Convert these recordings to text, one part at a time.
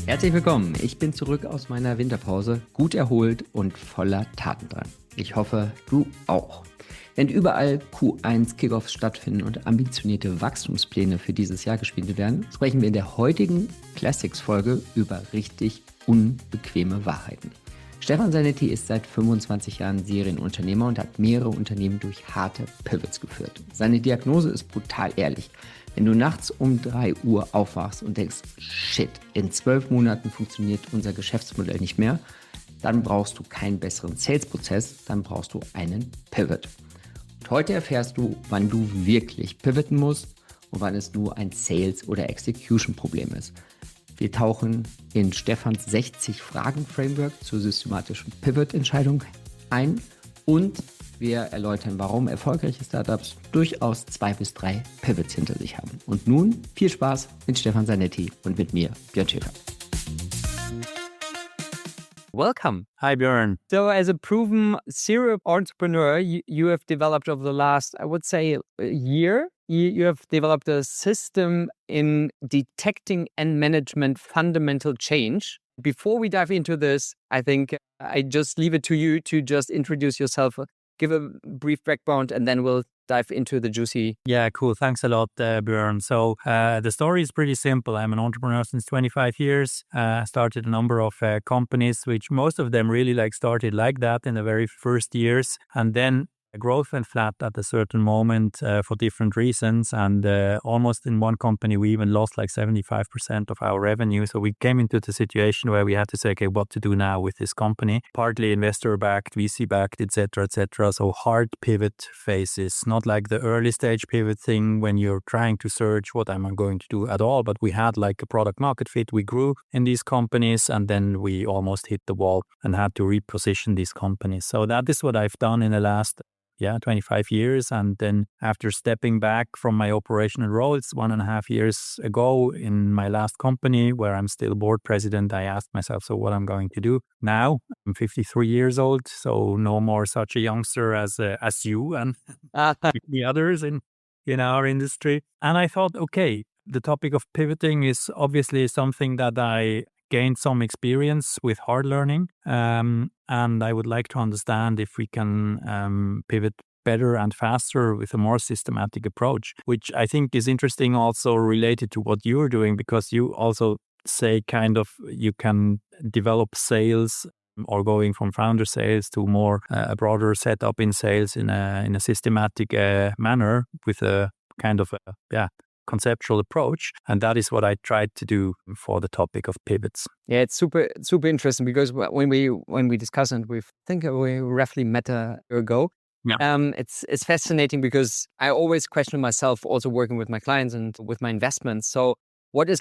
Herzlich willkommen. Ich bin zurück aus meiner Winterpause, gut erholt und voller Tatendrang. Ich hoffe, du auch. Wenn überall Q1-Kickoffs stattfinden und ambitionierte Wachstumspläne für dieses Jahr geschmiedet werden, sprechen wir in der heutigen Classics-Folge über richtig unbequeme Wahrheiten. Stefan Zanetti ist seit 25 Jahren Serienunternehmer und hat mehrere Unternehmen durch harte Pivots geführt. Seine Diagnose ist brutal ehrlich. Wenn du nachts um 3 Uhr aufwachst und denkst, shit, in 12 Monaten funktioniert unser Geschäftsmodell nicht mehr, dann brauchst du keinen besseren Sales-Prozess, dann brauchst du einen Pivot. Und heute erfährst du, wann du wirklich pivoten musst und wann es nur ein Sales- oder Execution-Problem ist. Wir tauchen in Stefans 60-Fragen-Framework zur systematischen Pivot-Entscheidung ein und wir erläutern, warum erfolgreiche Startups durchaus 2 bis 3 Pivots hinter sich haben. Und nun viel Spaß mit Stefan Zanetti und mit mir, Björn Schäfer. Welcome. Hi, Björn. So as a proven serial entrepreneur, you have developed over the last, I would say, a year, you have developed a system in detecting and management fundamental change. Before we dive into this, I think I just leave it to you to just introduce yourself, give a brief background, and then we'll dive into the juicy. Yeah, cool. Thanks a lot, Björn. So the story is pretty simple. I'm an entrepreneur since 25 years. Started a number of companies, which most of them really started like that in the very first years. And then growth went flat at a certain moment for different reasons. And almost in one company, we even lost 75% of our revenue. So we came into the situation where we had to say, okay, what to do now with this company? Partly investor-backed, VC-backed, etc., etc. So hard pivot phases, not like the early stage pivot thing when you're trying to search what am I going to do at all. But we had a product market fit. We grew in these companies and then we almost hit the wall and had to reposition these companies. So that is what I've done in the last 25 years. And then after stepping back from my operational roles 1.5 years ago in my last company where I'm still board president, I asked myself, so what I'm going to do now? I'm 53 years old, so no more such a youngster as you and the others in our industry. And I thought, okay, the topic of pivoting is obviously something that I gained some experience with hard learning. And I would like to understand if we can pivot better and faster with a more systematic approach, which I think is interesting also related to what you're doing, because you also say you can develop sales or going from founder sales to more a broader setup in sales in a systematic manner with a conceptual approach, and that is what I tried to do for the topic of pivots. Yeah, it's super interesting because when we discuss and we think we roughly met a year ago. Yeah. It's fascinating because I always question myself, also working with my clients and with my investments. So what is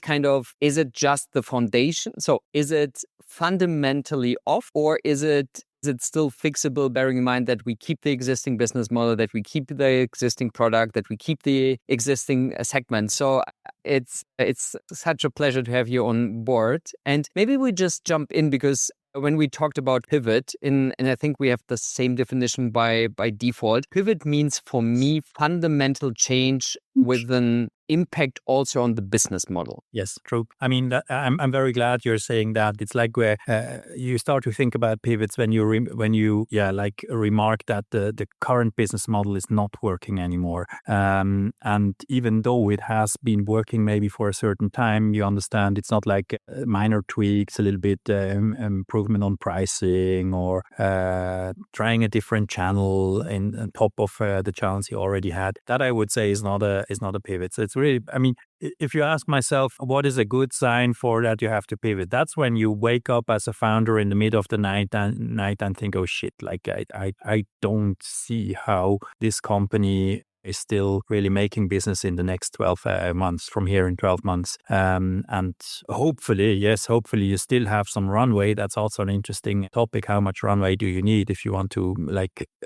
is it just the foundation? So is it fundamentally off, or is it still fixable, bearing in mind that we keep the existing business model, that we keep the existing product, that we keep the existing segment? So it's such a pleasure to have you on board. And maybe we just jump in because when we talked about pivot, and I think we have the same definition by default, pivot means for me fundamental change with an impact also on the business model. Yes, true. I mean, I'm very glad you're saying that. It's like where you start to think about pivots when you remark that the current business model is not working anymore. And even though it has been working maybe for a certain time, you understand it's not like minor tweaks, a little bit improvement on pricing or trying a different channel on top of the channels you already had. That I would say is not a pivot. So it's really, I mean, if you ask myself, what is a good sign for that you have to pivot? That's when you wake up as a founder in the middle of the night and think, oh shit, I don't see how this company is still really making business in the next 12 months, from here in 12 months. And hopefully you still have some runway. That's also an interesting topic. How much runway do you need if you want to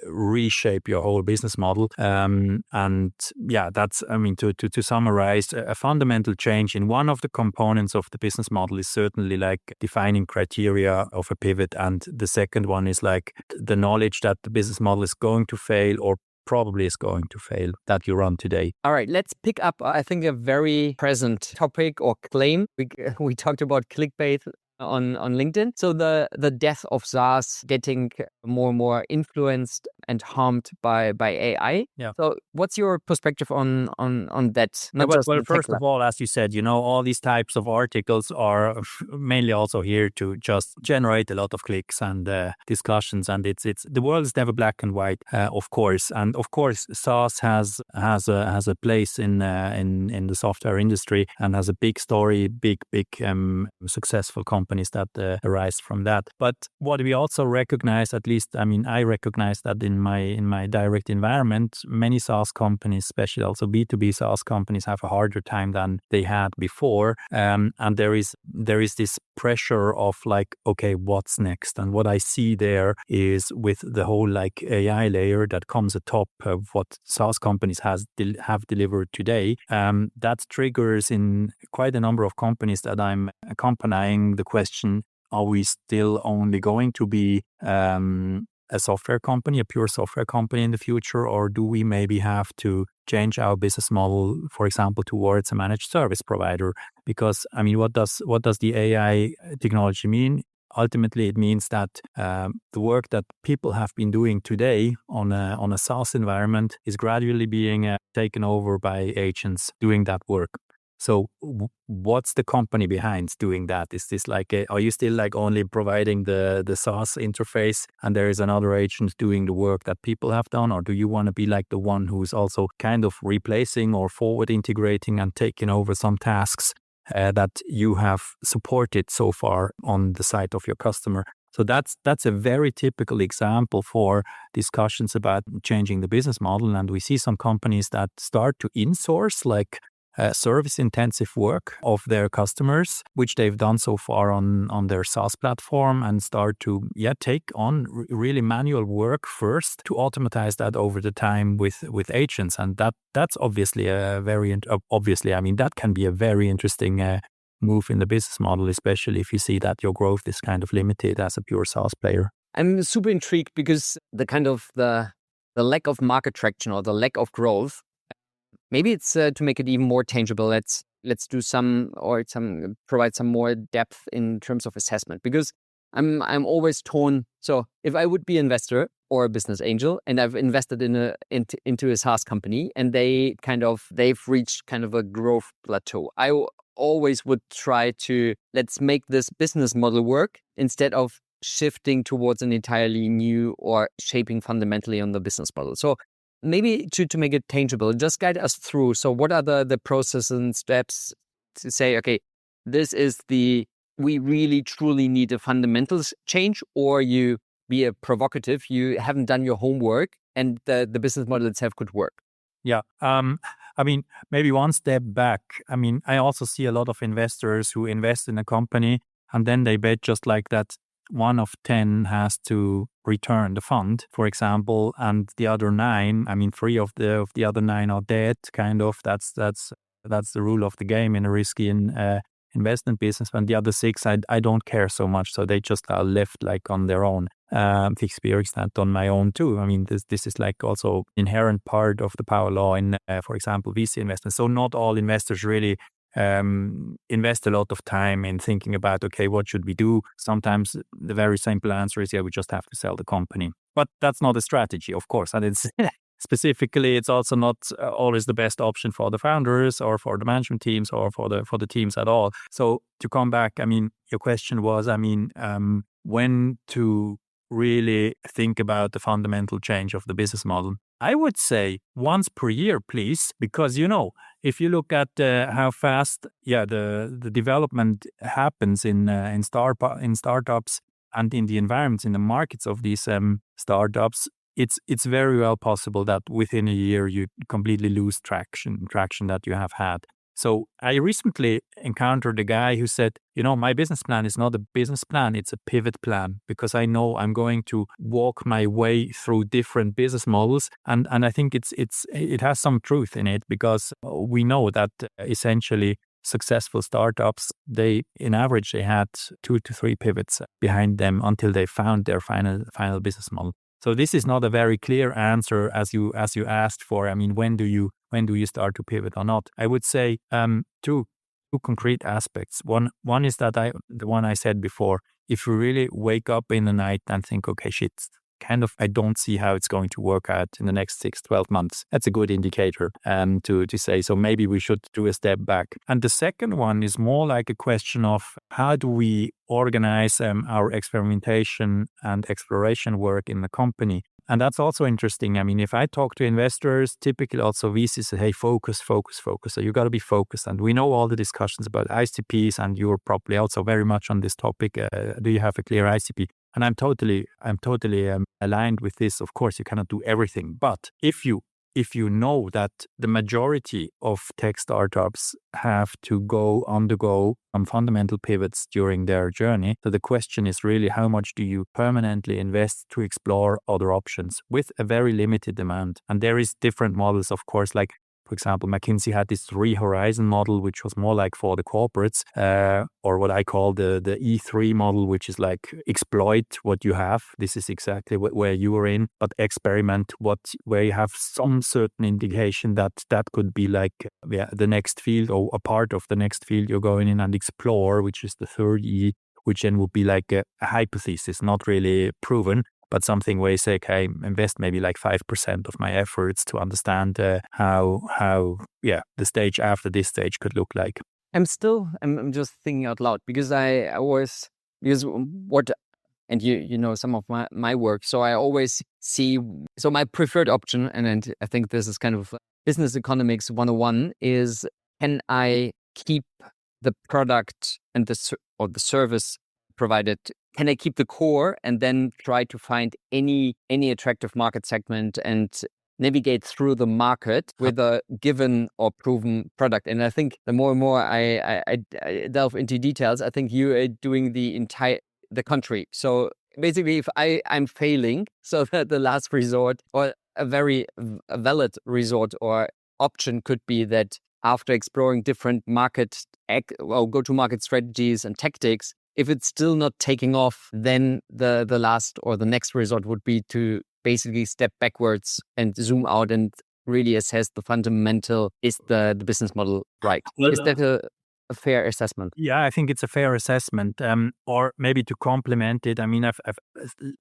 reshape your whole business model? And yeah, that's, I mean, to summarize, a fundamental change in one of the components of the business model is certainly defining criteria of a pivot. And the second one is the knowledge that the business model is going to fail or probably is going to fail that you run today. All right, let's pick up, I think, a very present topic or claim. We talked about clickbait on LinkedIn. So the death of SaaS getting more and more influenced and harmed by AI. Yeah. So what's your perspective on that? Well, first of all, as you said, all these types of articles are mainly also here to just generate a lot of clicks and discussions. And it's the world is never black and white, of course. And of course, SaaS has a place in the software industry and has a big story, big successful companies that arise from that. But what we also recognize, at least, I recognize that in my direct environment, many SaaS companies, especially also B2B SaaS companies, have a harder time than they had before. And there is this pressure of like, okay, what's next? And what I see there is with the whole like AI layer that comes atop of what SaaS companies have delivered today, that triggers in quite a number of companies that I'm accompanying the question, are we still only going to be a software company, a pure software company in the future, or do we maybe have to change our business model, for example, towards a managed service provider? Because what does the AI technology mean? Ultimately, it means that the work that people have been doing today on a SaaS environment is gradually being taken over by agents doing that work. So what's the company behind doing that? Is this like, are you still like only providing the SaaS interface and there is another agent doing the work that people have done? Or do you want to be like the one who's also kind of replacing or forward integrating and taking over some tasks that you have supported so far on the side of your customer? So that's a very typical example for discussions about changing the business model. And we see some companies that start to insource like service-intensive work of their customers, which they've done so far on their SaaS platform, and start to take on really manual work first to automatize that over the time with agents. And that's obviously that can be a very interesting move in the business model, especially if you see that your growth is kind of limited as a pure SaaS player. I'm super intrigued because the lack of market traction or the lack of growth, maybe it's to make it even more tangible. Let's do provide some more depth in terms of assessment, because I'm always torn. So if I would be an investor or a business angel and I've invested into a SaaS company and they've reached kind of a growth plateau, I always would try to, let's make this business model work instead of shifting towards an entirely new or shaping fundamentally on the business model. So maybe to make it tangible, just guide us through. So what are the processes and steps to say, okay, we really truly need a fundamentals change, or you be provocative, you haven't done your homework and the business model itself could work? Yeah. Maybe one step back. I also see a lot of investors who invest in a company and then they bet just like that 1 of 10 has to return the fund, for example, and the other 9, 3 of the other 9 are dead. Kind of that's the rule of the game in a risky investment business. And the other 6, I don't care so much, so they just are left like on their own. I've experienced that on my own too. This is like also inherent part of the power law in, for example, VC investments. So not all investors really invest a lot of time in thinking about, okay, what should we do? Sometimes the very simple answer is, we just have to sell the company. But that's not a strategy, of course. And it's specifically, it's also not always the best option for the founders or for the management teams or for the teams at all. So to come back, your question was, when to really think about the fundamental change of the business model. I would say once per year, please, because if you look at how fast the development happens in startups and in the environments, in the markets of these startups, it's very well possible that within a year you completely lose traction that you have had. So I recently encountered a guy who said, my business plan is not a business plan, it's a pivot plan, because I know I'm going to walk my way through different business models. And I think it has some truth in it, because we know that essentially successful startups, in average, they had 2 to 3 pivots behind them until they found their final business model. So this is not a very clear answer as you asked for. I mean, when do you start to pivot or not? I would say two concrete aspects. One is that the one I said before. If you really wake up in the night and think, okay, shit, I don't see how it's going to work out in the next 6-12 months. That's a good indicator to say, so maybe we should do a step back. And the second one is more like a question of how do we organize our experimentation and exploration work in the company. And that's also interesting. I mean, if I talk to investors, typically also VCs say, hey, focus. So you got to be focused. And we know all the discussions about ICPs, and you're probably also very much on this topic. Do you have a clear ICP? And I'm totally aligned with this. Of course, you cannot do everything. But if you know that the majority of tech startups have to undergo some fundamental pivots during their journey, so the question is really how much do you permanently invest to explore other options with a very limited amount? And there is different models, of course, like, for example, McKinsey had this 3-horizon model, which was more like for the corporates, or what I call the E3 model, which is like exploit what you have. This is exactly where you are in, but experiment where you have some certain indication that could be like the next field or a part of the next field you're going in, and explore, which is the third E, which then would be like a hypothesis, not really proven, but something where you say, okay, invest maybe like 5% of my efforts to understand how the stage after this stage could look like. I'm just thinking out loud because and you know some of my work, so I always see, so my preferred option, and I think this is kind of business economics 101, is can I keep the product and the service provided, can I keep the core and then try to find any attractive market segment and navigate through the market with a given or proven product? And I think the more and more I delve into details, I think you are doing the country. So basically, if I'm failing, so that the last resort or a very valid resort or option could be that after exploring different go-to-market strategies and tactics, if it's still not taking off, then the last or the next resort would be to basically step backwards and zoom out and really assess the fundamental, is the business model right? Is that a fair assessment? Yeah, I think it's a fair assessment. Or maybe to complement it, I mean, I've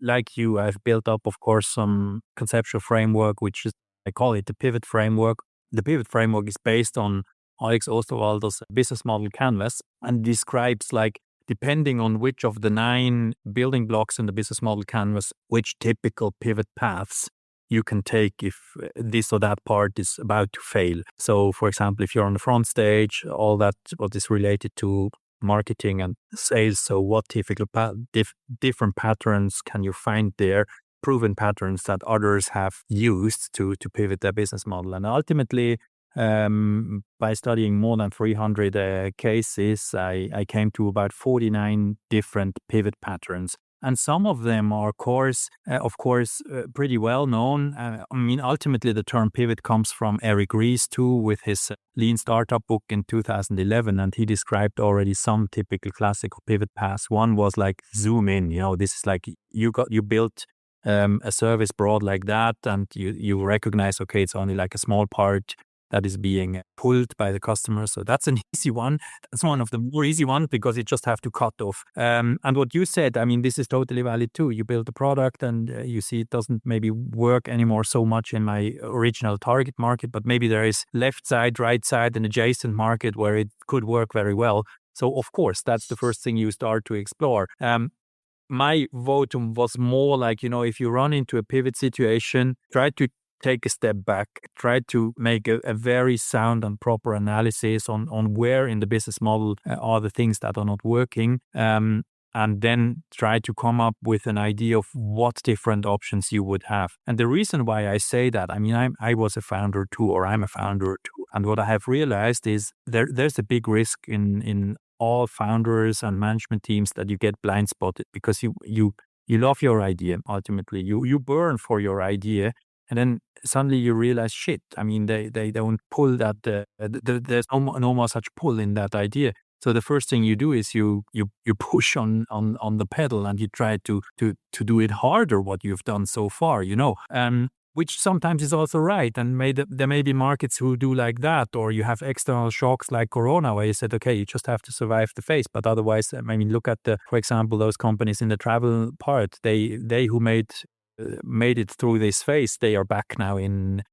like you, I've built up, of course, some conceptual framework, which is, I call it the pivot framework. The pivot framework is based on Alex Osterwalder's business model canvas and describes, like, depending on which of the 9 building blocks in the business model canvas, which typical pivot paths you can take if this or that part is about to fail. So, for example, if you're on the front stage, all that what is related to marketing and sales, so what typical different patterns can you find there, proven patterns that others have used to pivot their business model. And ultimately, by studying more than 300 cases, I came to about 49 different pivot patterns. And some of them are, of course, pretty well known. I mean, ultimately, the term pivot comes from Eric Ries too, with his Lean Startup book in 2011. And he described already some typical classical pivot paths. One was like zoom in. You know, this is like you built a service broad like that, and you recognize, okay, it's only like a small part that is being pulled by the customer. So that's an easy one. That's one of the more easy ones because you just have to cut off. And what you said, I mean, this is totally valid too. You build a product and you see it doesn't maybe work anymore so much in my original target market, but maybe there is left side, right side, an adjacent market where it could work very well. So of course, that's the first thing you start to explore. My votum was more like, you know, if you run into a pivot situation, try to take a step back, try to make a very sound and proper analysis on where in the business model are the things that are not working, and then try to come up with an idea of what different options you would have. And the reason why I say that, I mean, I was a founder too, or I'm a founder too. And what I have realized is there's a big risk in all founders and management teams that you get blind spotted because you love your idea. Ultimately, you burn for your idea. And then suddenly you realize, shit, I mean, they don't pull that, there's no more such pull in that idea. So the first thing you do is you push on the pedal and you try to do it harder what you've done so far, which sometimes is also right. And there may be markets who do like that, or you have external shocks like Corona, where you said, okay, you just have to survive the phase. But otherwise, look at for example, those companies in the travel part. They who made it through this phase, they are back now in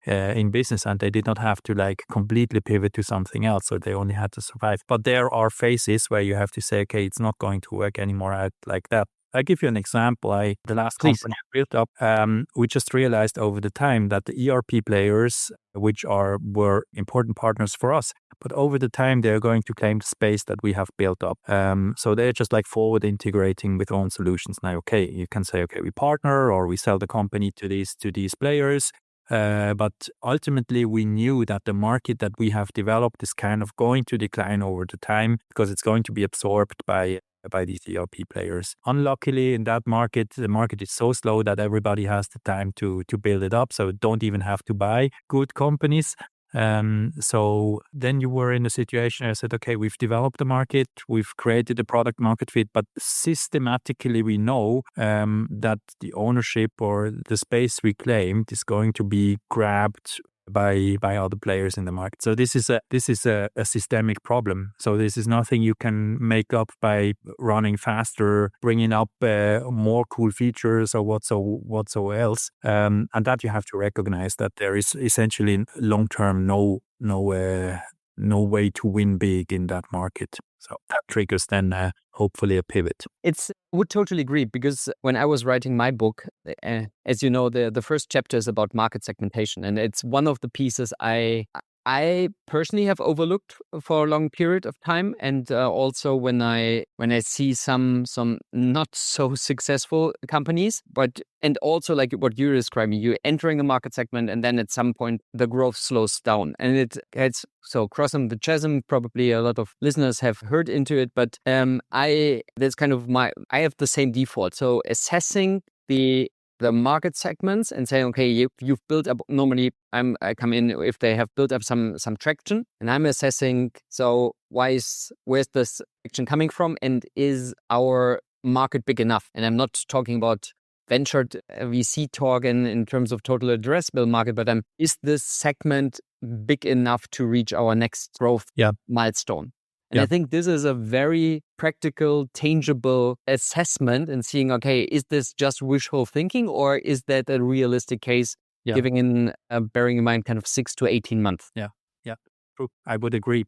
business, and they did not have to like completely pivot to something else, so they only had to survive. But there are phases where you have to say, okay, it's not going to work anymore out like that. I give you an example. The last Please. company I built up, we just realized over the time that the ERP players, which were important partners for us, but over the time they're going to claim the space that we have built up. So they're just like forward integrating with own solutions now. Okay, you can say, okay, we partner or we sell the company to these players. But ultimately, we knew that the market that we have developed is kind of going to decline over the time because it's going to be absorbed by these ERP players. Unluckily, in that market, the market is so slow that everybody has the time to build it up. So don't even have to buy good companies. So then you were in a situation where I said, okay, we've developed the market, we've created a product market fit, but systematically we know that the ownership or the space we claimed is going to be grabbed by other players in the market. So this is a systemic problem. So this is nothing you can make up by running faster, bringing up more cool features or whatso else. And that you have to recognize that there is essentially long term no way to win big in that market. So that triggers then hopefully a pivot. I would totally agree, because when I was writing my book, as you know, the first chapter is about market segmentation, and it's one of the pieces I personally have overlooked for a long period of time. And also when I see some not so successful companies, and also like what you're describing, you're entering a market segment and then at some point the growth slows down, and it's so crossing the chasm. Probably a lot of listeners have heard into it, but that's kind of I have the same default. So assessing the market segments and saying, okay, you've built up. Normally, I come in if they have built up some traction, and I'm assessing. So where's this traction coming from, and is our market big enough? And I'm not talking about venture VC talk in terms of total addressable market, but is this segment big enough to reach our next growth milestone? And I think this is a very practical, tangible assessment and seeing, okay, is this just wishful thinking, or is that a realistic case, bearing in mind kind of 6 to 18 months? Yeah, true. I would agree.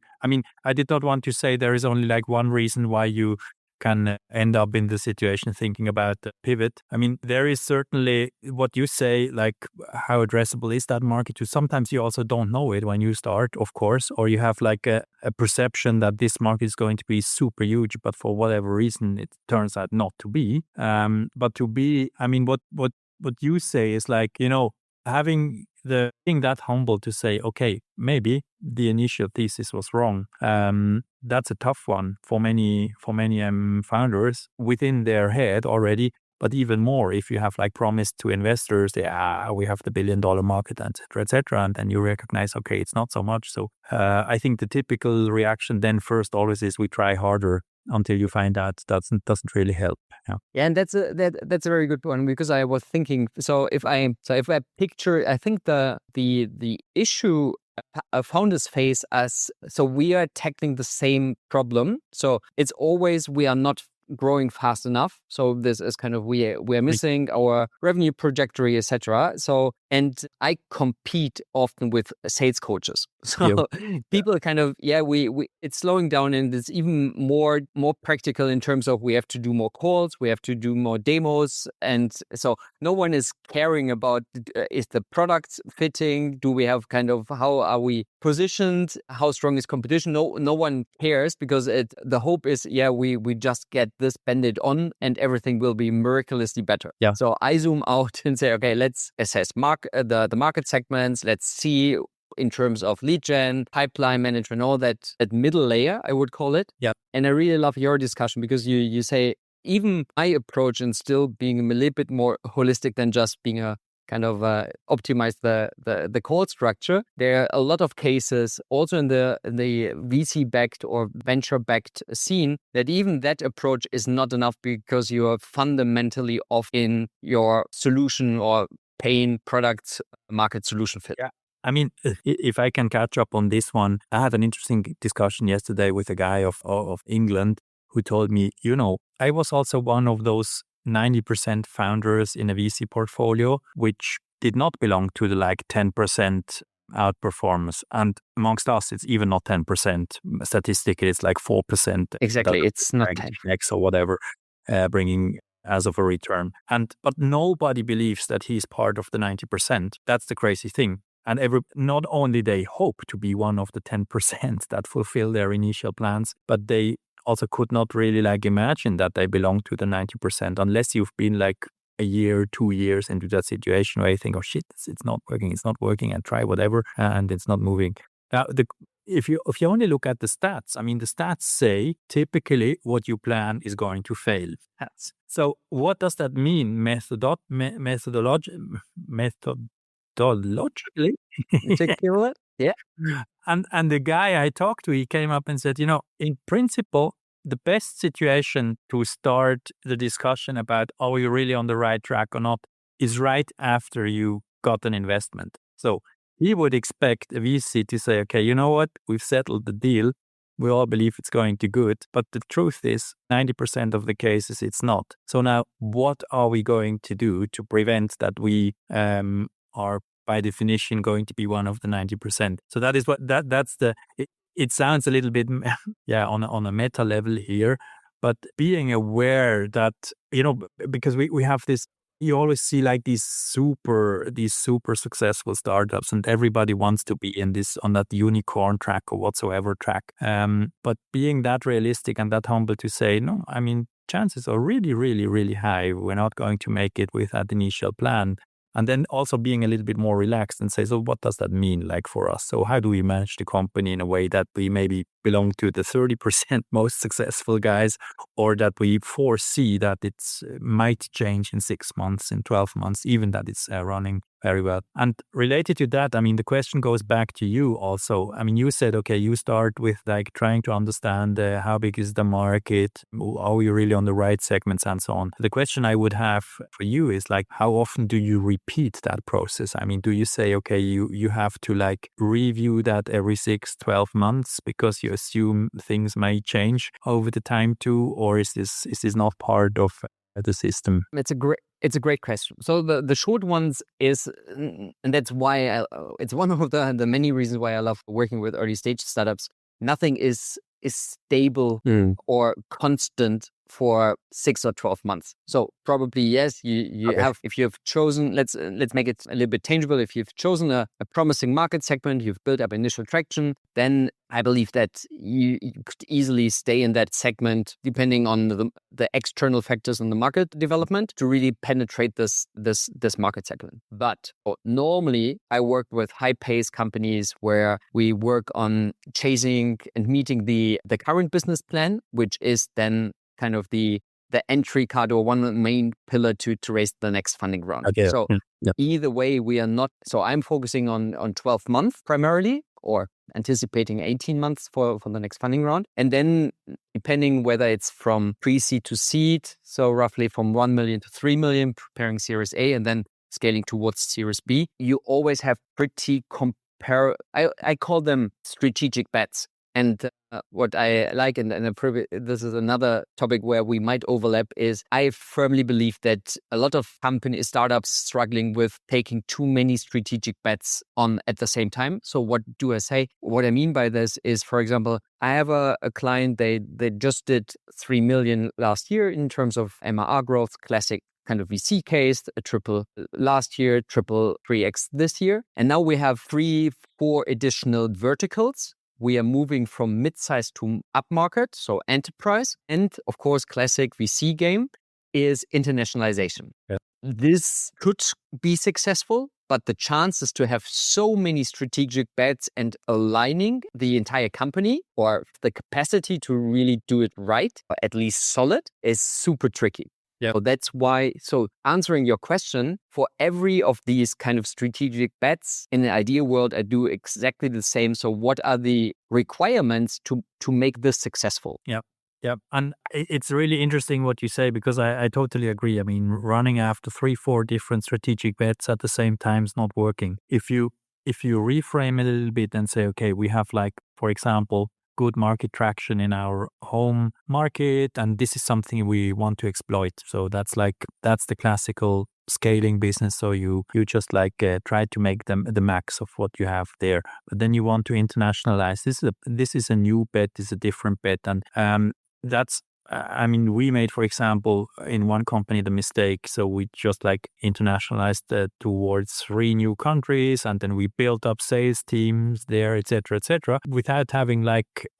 I did not want to say there is only like one reason why you can end up in the situation thinking about the pivot. There is certainly what you say, like how addressable is that market to. Sometimes you also don't know it when you start, of course, or you have like a perception that this market is going to be super huge, but for whatever reason, it turns out not to be. But to be, what you say is like, being that humble to say, okay, maybe the initial thesis was wrong. That's a tough one for many founders within their head already. But even more if you have like promised to investors, we have the $1 billion market, et cetera, and then you recognize, okay, it's not so much. So I think the typical reaction then first always is we try harder until you find out doesn't really help. And that's a very good one, because I was thinking, if I picture, I think the issue founders face as, so we are tackling the same problem. So it's always, we are not growing fast enough. So this is kind of, we are missing our revenue trajectory, etc. So, and I compete often with sales coaches. So people kind of, we it's slowing down, and it's even more practical in terms of we have to do more calls, we have to do more demos. And so no one is caring about, is the product fitting? Do we have kind of, how are we positioned? How strong is competition? No one cares, because the hope is, we just get this banded on and everything will be miraculously better. So I zoom out and say, okay, let's assess the market segments. Let's see in terms of lead gen, pipeline management, all that middle layer, I would call it. And I really love your discussion, because you say, even my approach and still being a little bit more holistic than just being a kind of optimize the call structure. There are a lot of cases also in the VC-backed or venture-backed scene that even that approach is not enough because you are fundamentally off in your solution or pain product market solution fit. Yeah. I mean, if I can catch up on this one, I had an interesting discussion yesterday with a guy of England who told me, I was also one of those 90% founders in a VC portfolio, which did not belong to the 10% outperformers. And amongst us, it's even not 10%. Statistically, it's 4%. Exactly. It's not 10. X or whatever, bringing as of a return. But nobody believes that he's part of the 90%. That's the crazy thing. And not only they hope to be one of the 10% that fulfill their initial plans, but they also could not really imagine that they belong to the 90% unless you've been a year, 2 years into that situation where you think, oh shit, it's not working, and try whatever, and it's not moving. Now, if you only look at the stats, the stats say typically what you plan is going to fail. So what does that mean methodologically? Yeah. And the guy I talked to, he came up and said, in principle, the best situation to start the discussion about are you really on the right track or not is right after you got an investment. So he would expect a VC to say, okay, you know what? We've settled the deal. We all believe it's going to good. But the truth is 90% of the cases it's not. So now what are we going to do to prevent that we are by definition going to be one of the 90%? So that is it sounds a little bit, on a meta level here, but being aware that, because we have this, you always see these super successful startups and everybody wants to be on that unicorn track or whatsoever track. But being that realistic and that humble to say, no, chances are really, really, really high we're not going to make it with that initial plan. And then also being a little bit more relaxed and say, so what does that mean for us? So how do we manage the company in a way that we maybe belong to the 30% most successful guys, or that we foresee that it might change in 6 months, in 12 months, even that it's running very well. And related to that, the question goes back to you also. You said, okay, you start with trying to understand how big is the market, are we really on the right segments and so on. The question I would have for you is how often do you repeat that process? Do you say, okay, you have to review that every 6-12 months because you assume things may change over the time too, or is this not part of the system? It's a great question. So the short ones is, and that's why it's one of the many reasons why I love working with early stage startups. Nothing is stable or constant for 6 or 12 months. So probably yes, you Okay. have, if you have chosen, let's make it a little bit tangible. If you've chosen a promising market segment, you've built up initial traction, then I believe that you could easily stay in that segment depending on the external factors in the market development to really penetrate this market segment. But normally I work with high-paced companies where we work on chasing and meeting the current business plan, which is then kind of the entry card or one main pillar to raise the next funding round. Okay. So either way, we are not. So I'm focusing on 12 months primarily, or anticipating 18 months for the next funding round. And then depending whether it's from pre-seed to seed, so roughly from 1 million to 3 million, preparing Series A and then scaling towards Series B, you always have pretty I call them strategic bets. And what I like, and this is another topic where we might overlap, is I firmly believe that a lot of startups struggling with taking too many strategic bets on at the same time. So what do I say? What I mean by this is, for example, I have a client, they just did 3 million last year in terms of MRR growth, classic kind of VC case, a triple last year, triple 3x this year. And now we have 3-4 additional verticals. We are moving from mid-size to upmarket, so enterprise. And of course, classic VC game is internationalization. Yeah. This could be successful, but the chances to have so many strategic bets and aligning the entire company, or the capacity to really do it right, or at least solid, is super tricky. Yeah. So that's why, so answering your question, for every of these kind of strategic bets in the idea world, I do exactly the same. So what are the requirements to make this successful? Yeah. And it's really interesting what you say, because I totally agree. I mean, running after 3-4 different strategic bets at the same time is not working. If you reframe it a little bit and say, okay, we have, like, for example, good market traction in our home market, and this is something we want to exploit. So that's the classical scaling business. So you just try to make the max of what you have there, but then you want to internationalize. This is a new bet, is a different bet, and that's I mean, we made, for example, in one company the mistake. So we just internationalized towards 3 new countries, and then we built up sales teams there, etc., without having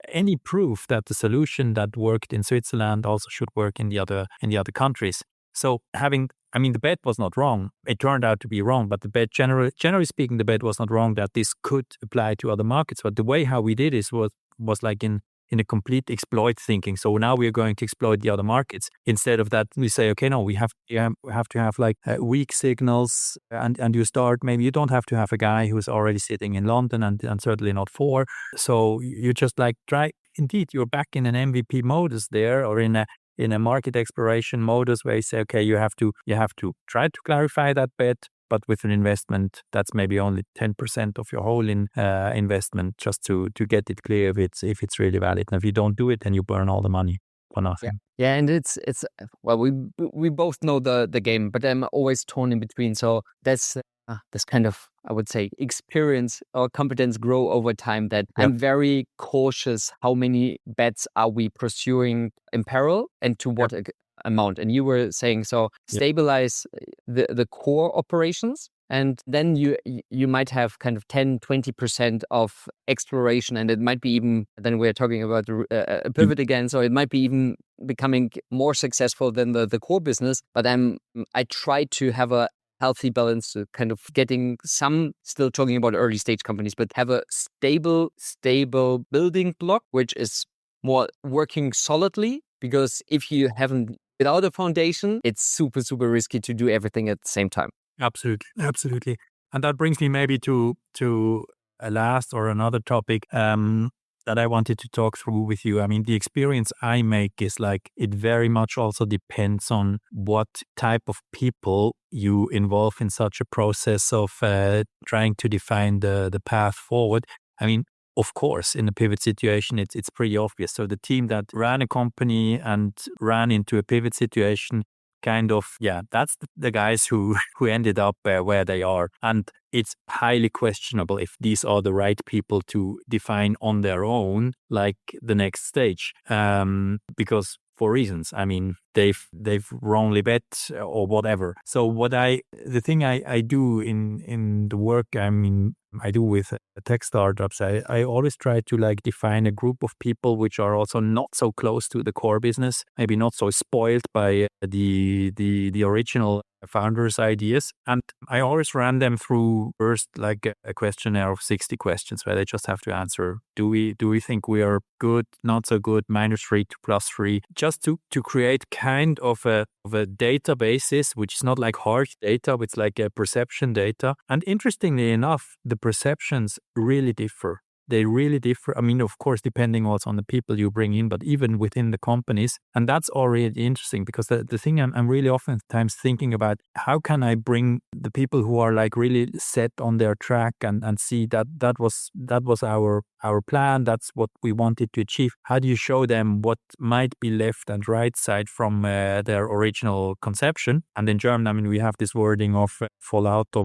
any proof that the solution that worked in Switzerland also should work in the other countries. So the bet was not wrong. It turned out to be wrong, but the bet, generally speaking, the bet was not wrong that this could apply to other markets. But the way how we did this was in a complete exploit thinking. So now we are going to exploit the other markets. Instead of that, we say, okay, no, we have to have weak signals, and you start, maybe you don't have to have a guy who's already sitting in London, and certainly not 4. So you just try. Indeed, you're back in an MVP modus there, or in a market exploration modus, where you say, okay, you have to try to clarify that bet, but with an investment that's maybe only 10% of your whole investment, just to get it clear if it's really valid. And if you don't do it, then you burn all the money for nothing. Yeah, and it's well, we both know the game, but I'm always torn in between. So that's this kind of, I would say, experience or competence grow over time, that I'm very cautious how many bets are we pursuing in parallel and to what amount. And you were saying, so stabilize the core operations, and then you might have kind of 10-20% of exploration, and it might be even, then we're talking about a pivot again, so it might be even becoming more successful than the core business. But I try to have a healthy balance, to kind of getting some, still talking about early stage companies, but have a stable building block, which is more working solidly. Because if you haven't, without a foundation, it's super, super risky to do everything at the same time. Absolutely. And that brings me maybe to a last or another topic that I wanted to talk through with you. I mean, the experience I make is it very much also depends on what type of people you involve in such a process of trying to define the path forward. I mean, of course, in a pivot situation, it's pretty obvious. So the team that ran a company and ran into a pivot situation, kind of, that's the guys who ended up where they are. And it's highly questionable if these are the right people to define on their own, the next stage. Because for reasons, I mean, they've wrongly bet or whatever. So the thing I do in the work, I mean, I do with tech startups, I always try to define a group of people which are also not so close to the core business, maybe not so spoiled by the original founders' ideas. And I always ran them through first a questionnaire of 60 questions, where they just have to answer, do we think we are good, not so good, -3 to +3, just to create kind of a databasis, which is not hard data, it's a perception data. And interestingly enough, the perceptions really differ. They really differ. I mean, of course, depending also on the people you bring in, but even within the companies. And that's already interesting, because the thing I'm really oftentimes thinking about, how can I bring the people who are really set on their track and see that was our plan, that's what we wanted to achieve. How do you show them what might be left and right side from their original conception? And in German, I mean, we have this wording of vor lauter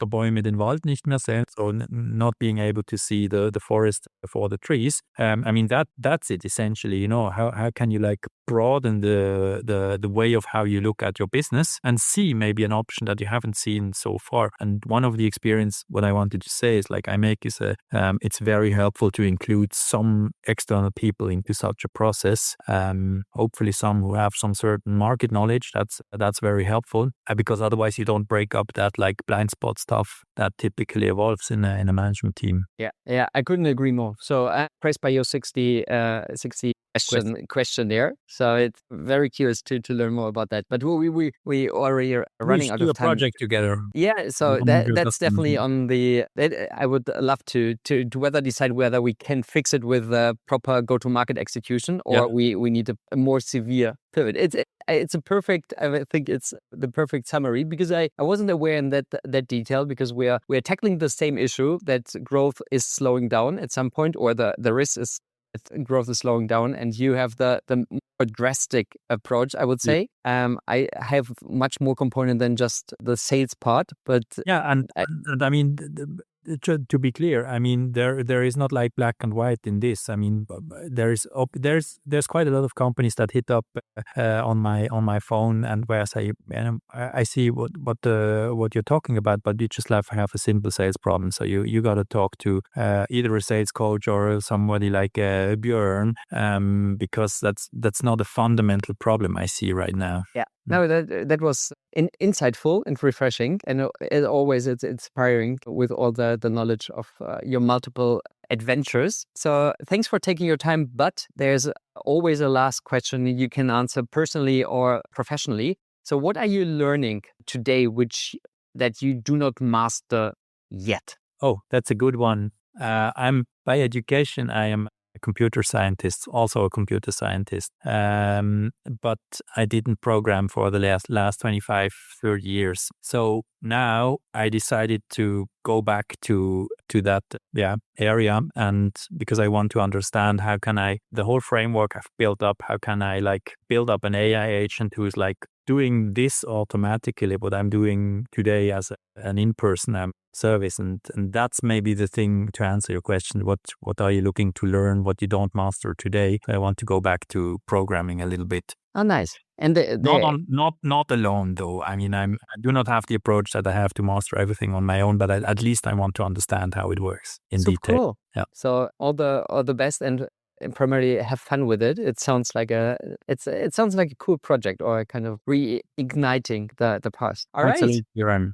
Bäume den Wald nicht mehr sehen, so not being able to see the forest for the trees. I mean, that's it essentially. How can you broaden the way of how you look at your business and see maybe an option that you haven't seen so far? And one of the experience, what I wanted to say is I make is it's very helpful to include some external people into such a process. Hopefully some who have some certain market knowledge. That's very helpful, because otherwise you don't break up that blind spot stuff that typically evolves in a management team. Yeah, I couldn't agree more. So I'm impressed by your 60 question there. So it's very curious to learn more about that. But we already are running out do of a time. project together. Yeah, so that's definitely on the. I would love to decide whether we can fix it with proper go-to-market execution, or we need a more severe pivot. It's a perfect. I think it's the perfect summary, because I wasn't aware in that detail, because we are tackling the same issue, that growth is slowing down at some point, or the risk is growth is slowing down, and you have the more drastic approach, I would say. I have much more component than just the sales part, but and I mean, to be clear, I mean, there is not like black and white in this. I mean, there's quite a lot of companies that hit up on my phone, and where I say, I see what you're talking about, but you just have a simple sales problem. So you got to talk to either a sales coach or somebody like Björn, because that's not a fundamental problem I see right now. Yeah. No, that was insightful and refreshing, and as always, it's inspiring with all the knowledge of your multiple adventures. So thanks for taking your time, but there's always a last question you can answer personally or professionally. So what are you learning today that you do not master yet? Oh, that's a good one. I'm by education, I am a computer scientist, also a computer scientist. But I didn't program for the last 25, 30 years. So now I decided to go back to that area, and because I want to understand how can the whole framework I've built up, how can I like build up an AI agent who is like doing this automatically, what I'm doing today as an in-person service. And that's maybe the thing to answer your question. What are you looking to learn, what you don't master today? I want to go back to programming a little bit. Oh, nice. And not alone though. I mean, I do not have the approach that I have to master everything on my own, but at least I want to understand how it works in detail. Cool. Yeah. So all the best, and primarily have fun with it. It sounds like a cool project, or kind of reigniting the past. All right,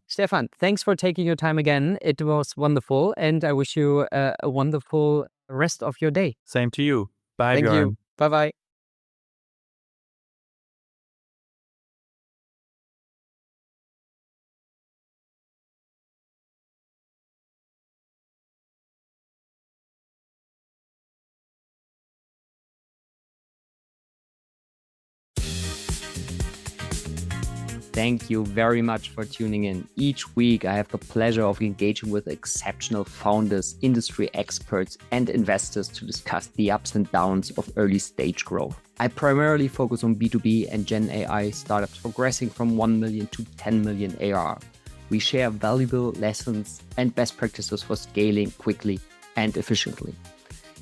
Stefan, thanks for taking your time again. It was wonderful, and I wish you a wonderful rest of your day. Same to you. Bye, Thank Björn. you. Bye-bye. Thank you very much for tuning in. Each week, I have the pleasure of engaging with exceptional founders, industry experts, and investors to discuss the ups and downs of early stage growth. I primarily focus on B2B and Gen AI startups progressing from 1 million to 10 million ARR. We share valuable lessons and best practices for scaling quickly and efficiently.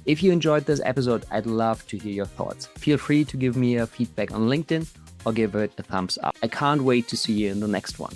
If you enjoyed this episode, I'd love to hear your thoughts. Feel free to give me a feedback on LinkedIn or give it a thumbs up. I can't wait to see you in the next one.